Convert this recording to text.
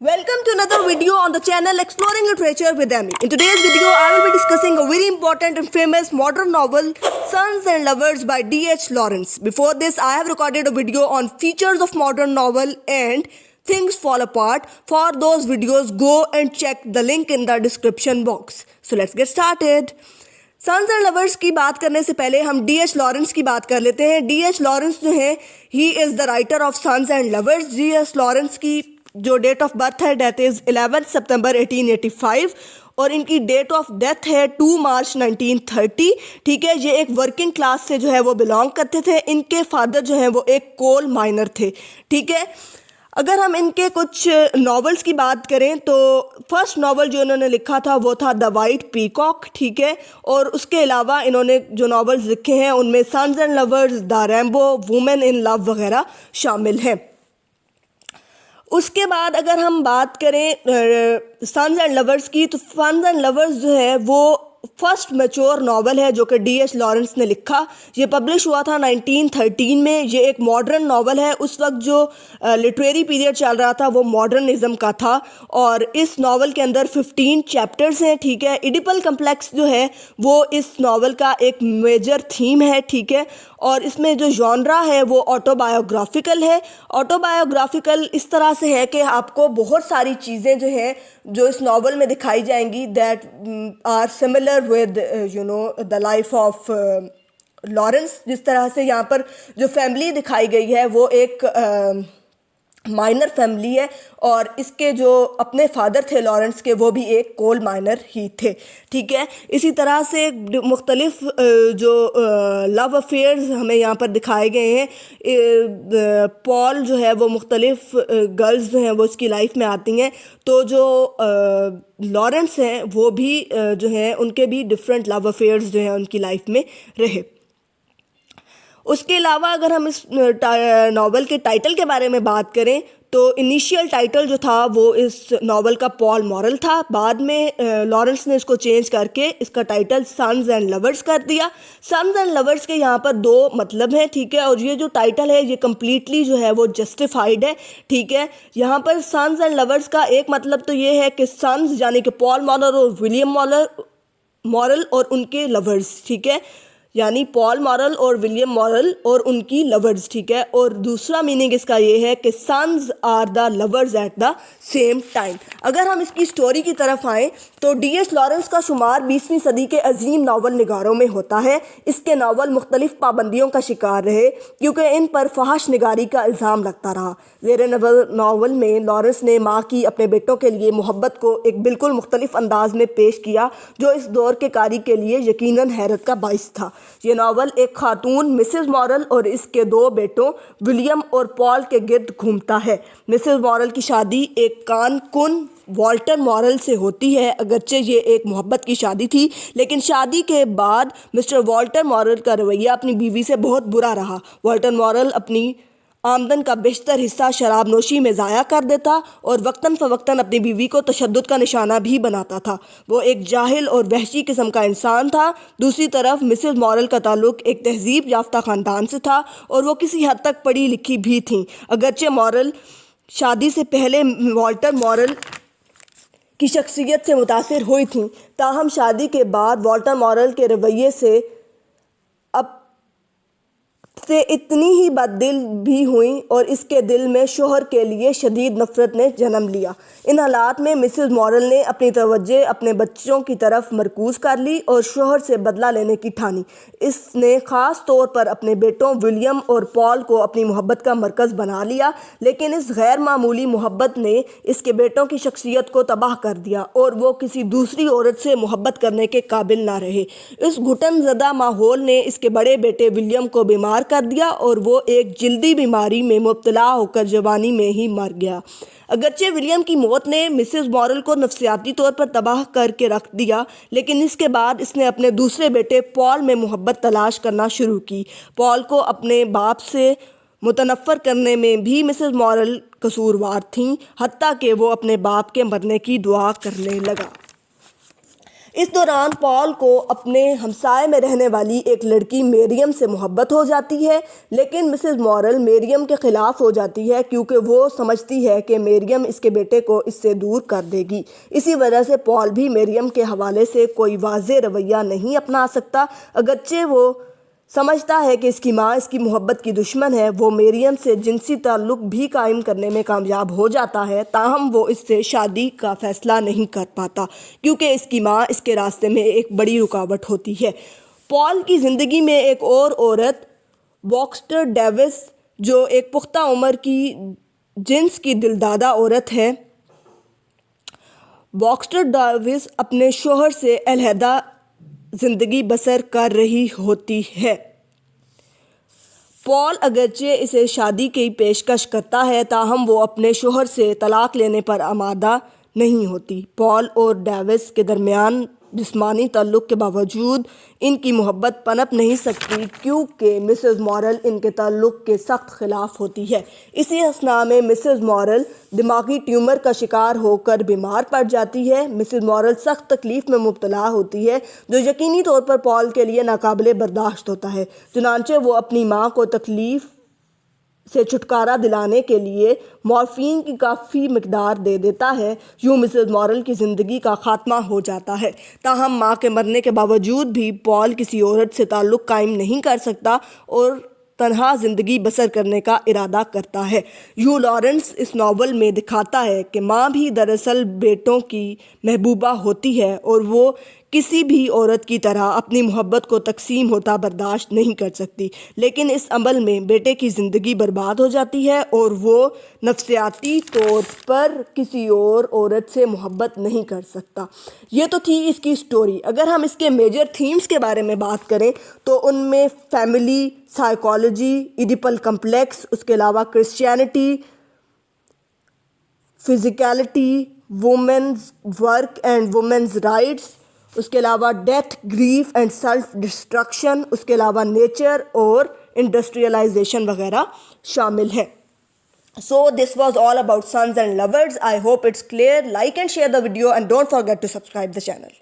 Welcome to another video on the channel Exploring Literature with Amy. In today's video, I will be discussing a very important and famous modern novel, Sons and Lovers by D.H. Lawrence. Before this, I have recorded a video on features of modern novel and things fall apart. For those videos, go and check the link in the description box. So let's get started. Sons and Lovers की बात करने से पहले हम D.H.. Lawrence की बात कर लेते हैं. डी.एच. लॉरेंस जो है, he is the writer of Sons and Lovers. D H. Lawrence की जो डेट ऑफ बर्थ है डेट इज़ 11 सितंबर 1885 और इनकी डेट ऑफ डेथ है 2 मार्च 1930. ठीक है, ये एक वर्किंग क्लास से जो है वो बिलोंग करते थे. इनके फादर जो हैं वो एक कोल माइनर थे. ठीक है, अगर हम इनके कुछ नॉवेल्स की बात करें तो फर्स्ट नॉवल जो इन्होंने लिखा था वो था द वाइट पीकॉक. ठीक है, और उसके अलावा इन्होंने जो नॉवेल्स लिखे हैं उनमें Sons and Lovers, the Rainbow, Women in Love वगैरह शामिल हैं. उसके बाद अगर हम बात करें सन्स एंड लवर्स की, तो सन्स एंड लवर्स जो है वो फर्स्ट मैच्योर नॉवल है जो कि डी.एच. लॉरेंस ने लिखा. ये पब्लिश हुआ था 1913 में. ये एक मॉडर्न नॉवल है. उस वक्त जो लिटरेरी पीरियड चल रहा था वो मॉडर्निज़म का था और इस नॉवल के अंदर 15 चैप्टर्स हैं. ठीक है, इडिपल कम्प्लेक्स जो है वो इस नॉवल का एक मेजर थीम है. ठीक है, और इसमें जो जॉनरा है वो ऑटोबायोग्राफिकल है. ऑटोबायोग्राफिकल इस तरह से है कि आपको बहुत सारी चीज़ें जो हैं जो इस नॉवल में दिखाई जाएंगी that are similar with the life of Lawrence. जिस तरह से यहाँ पर जो फैमिली दिखाई गई है वो एक माइनर फैमिली है और इसके जो अपने फादर थे लॉरेंस के वो भी एक कोल माइनर ही थे. ठीक है, इसी तरह से मुख्तलिफ जो लव अफेयर्स हमें यहाँ पर दिखाए गए हैं. पॉल जो है वो मुख्तलिफ गर्ल्स जो हैं वो इसकी लाइफ में आती हैं. तो जो लॉरेंस हैं वो भी जो हैं उनके भी डिफरेंट लव अफेयर्स जो हैं उनकी लाइफ में रहे. उसके अलावा अगर हम इस नावल के टाइटल के बारे में बात करें तो इनिशियल टाइटल जो था वो इस नावल का पॉल मॉरल था. बाद में लॉरेंस ने इसको चेंज करके इसका टाइटल सन्स एंड लवर्स कर दिया. सन्स एंड लवर्स के यहाँ पर दो मतलब हैं. ठीक है, और ये जो टाइटल है ये कम्प्लीटली जो है वो जस्टिफाइड है. ठीक है, यहाँ पर सन्स एंड लवर्स का एक मतलब तो ये है कि सन्स यानी कि पॉल मॉरल और विलियम मॉरल और उनके लवर्स. ठीक है, यानी पॉल मॉरल और विलियम मॉरल और उनकी लवर्स. ठीक है, और दूसरा मीनिंग इसका ये है कि sons are the lovers at the same time. अगर हम इसकी स्टोरी की तरफ आएँ तो डी.एच. लॉरेंस का शुमार 20वीं सदी के अजीम नावल निगारों में होता है. इसके नावल मुख्तलिफ पाबंदियों का शिकार रहे क्योंकि इन पर फहश निगारी का इल्ज़ाम लगता रहा. ज़ेर नावल में लॉरेंस ने माँ की अपने बेटों के लिए मोहब्बत को एक बिल्कुल मुख्तलिफ अंदाज में पेश किया जो इस दौर के कारी के लिए यकीनन हैरत का बाइस था. ये नावल एक खातून मिसेस मॉरल और इसके दो बेटों विलियम और पॉल के गिर्द घूमता है. मिसेस मॉरल की शादी एक कानकुन वॉल्टर मॉरल से होती है. अगरचे ये एक मोहब्बत की शादी थी लेकिन शादी के बाद मिस्टर वॉल्टर मॉरल का रवैया अपनी बीवी से बहुत बुरा रहा. वॉल्टर मॉरल अपनी आमदन का बेशतर हिस्सा शराब नोशी में ज़ाया कर देता और वक्तन फ़वक्तन अपनी बीवी को तशद्दुद का निशाना भी बनाता था. वो एक जाहिल और वहशी किस्म का इंसान था. दूसरी तरफ मिसेस मॉरल का ताल्लुक़ एक तहजीब याफ्ता ख़ानदान से था और वो किसी हद तक पढ़ी लिखी भी थीं. अगरचे मॉरल शादी से पहले वॉल्टर मॉरल की शख्सियत से मुतासिर हुई थीं, ताहम शादी के बाद वॉल्टर मॉरल के रवैये से इतनी ही बददिल भी हुई और इसके दिल में शोहर के लिए शदीद नफ़रत ने जन्म लिया. इन हालात में मिसेस मॉरल ने अपनी तवज्जो अपने बच्चों की तरफ मरकूज़ कर ली और शोहर से बदला लेने की ठानी. इसने ख़ास तौर पर अपने बेटों विलियम और पॉल को अपनी मोहब्बत का मरकज़ बना लिया. लेकिन इस गैर मामूली मोहब्बत ने इसके बेटों की शख्सियत को तबाह कर दिया और वो किसी दूसरी औरत से मोहब्बत करने के काबिल ना रहे. इस घुटन ज़दा माहौल ने इसके बड़े बेटे विलियम को बीमार कर दिया और वो एक जल्दी बीमारी में मुब्तला होकर जवानी में ही मर गया. अगरचे विलियम की मौत ने मिसेस मॉरल को नफ्सियाती तौर पर तबाह करके रख दिया लेकिन इसके बाद इसने अपने दूसरे बेटे पॉल में मोहब्बत तलाश करना शुरू की. पॉल को अपने बाप से मुतनफ़र करने में भी मिसेस मॉरल कसूरवार थीं, हत्ता कि वो अपने बाप के मरने की दुआ करने लगा. اس دوران پال کو اپنے ہمسائے میں رہنے والی ایک لڑکی مریم سے محبت ہو جاتی ہے، لیکن مسز مورل مریم کے خلاف ہو جاتی ہے کیونکہ وہ سمجھتی ہے کہ مریم اس کے بیٹے کو اس سے دور کر دے گی۔ اسی وجہ سے پال بھی مریم کے حوالے سے کوئی واضح رویہ نہیں اپنا سکتا، اگرچہ وہ سمجھتا ہے کہ اس کی ماں اس کی محبت کی دشمن ہے۔ وہ مریم سے جنسی تعلق بھی قائم کرنے میں کامیاب ہو جاتا ہے، تاہم وہ اس سے شادی کا فیصلہ نہیں کر پاتا کیونکہ اس کی ماں اس کے راستے میں ایک بڑی رکاوٹ ہوتی ہے۔ پال کی زندگی میں ایک اور عورت باکسٹر ڈیوس، جو ایک پختہ عمر کی جنس کی دلدادہ عورت ہے۔ باکسٹر ڈیوس اپنے شوہر سے علیحدہ زندگی بسر کر رہی ہوتی ہے۔ پال اگرچہ اسے شادی کی پیشکش کرتا ہے، تاہم وہ اپنے شوہر سے طلاق لینے پر آمادہ نہیں ہوتی۔ پال اور ڈیوس کے درمیان جسمانی تعلق کے باوجود ان کی محبت پنپ نہیں سکتی کیونکہ مسز مورل ان کے تعلق کے سخت خلاف ہوتی ہے۔ اسی اثناء میں مسز مورل دماغی ٹیومر کا شکار ہو کر بیمار پڑ جاتی ہے۔ مسز مورل سخت تکلیف میں مبتلا ہوتی ہے جو یقینی طور پر پال کے لیے ناقابل برداشت ہوتا ہے، چنانچہ وہ اپنی ماں کو تکلیف سے چھٹکارا دلانے کے لیے مورفین کی کافی مقدار دے دیتا ہے۔ یوں مسز مورل کی زندگی کا خاتمہ ہو جاتا ہے، تاہم ماں کے مرنے کے باوجود بھی پال کسی عورت سے تعلق قائم نہیں کر سکتا اور تنہا زندگی بسر کرنے کا ارادہ کرتا ہے۔ یوں لارنس اس ناول میں دکھاتا ہے کہ ماں بھی دراصل بیٹوں کی محبوبہ ہوتی ہے اور وہ کسی بھی عورت کی طرح اپنی محبت کو تقسیم ہوتا برداشت نہیں کر سکتی، لیکن اس عمل میں بیٹے کی زندگی برباد ہو جاتی ہے اور وہ نفسیاتی طور پر کسی اور عورت سے محبت نہیں کر سکتا۔ یہ تو تھی اس کی سٹوری۔ اگر ہم اس کے میجر تھیمز کے بارے میں بات کریں تو ان میں فیملی، سائیکالوجی، ایڈیپل کمپلیکس، اس کے علاوہ Christianity, physicality, women's work and women's rights, اس کے علاوہ death, grief and self destruction, اس کے علاوہ نیچر اور انڈسٹریلائزیشن وغیرہ شامل ہے۔ So this was all about Sons and Lovers. I hope it's clear. Like and share the video and don't forget to subscribe the channel.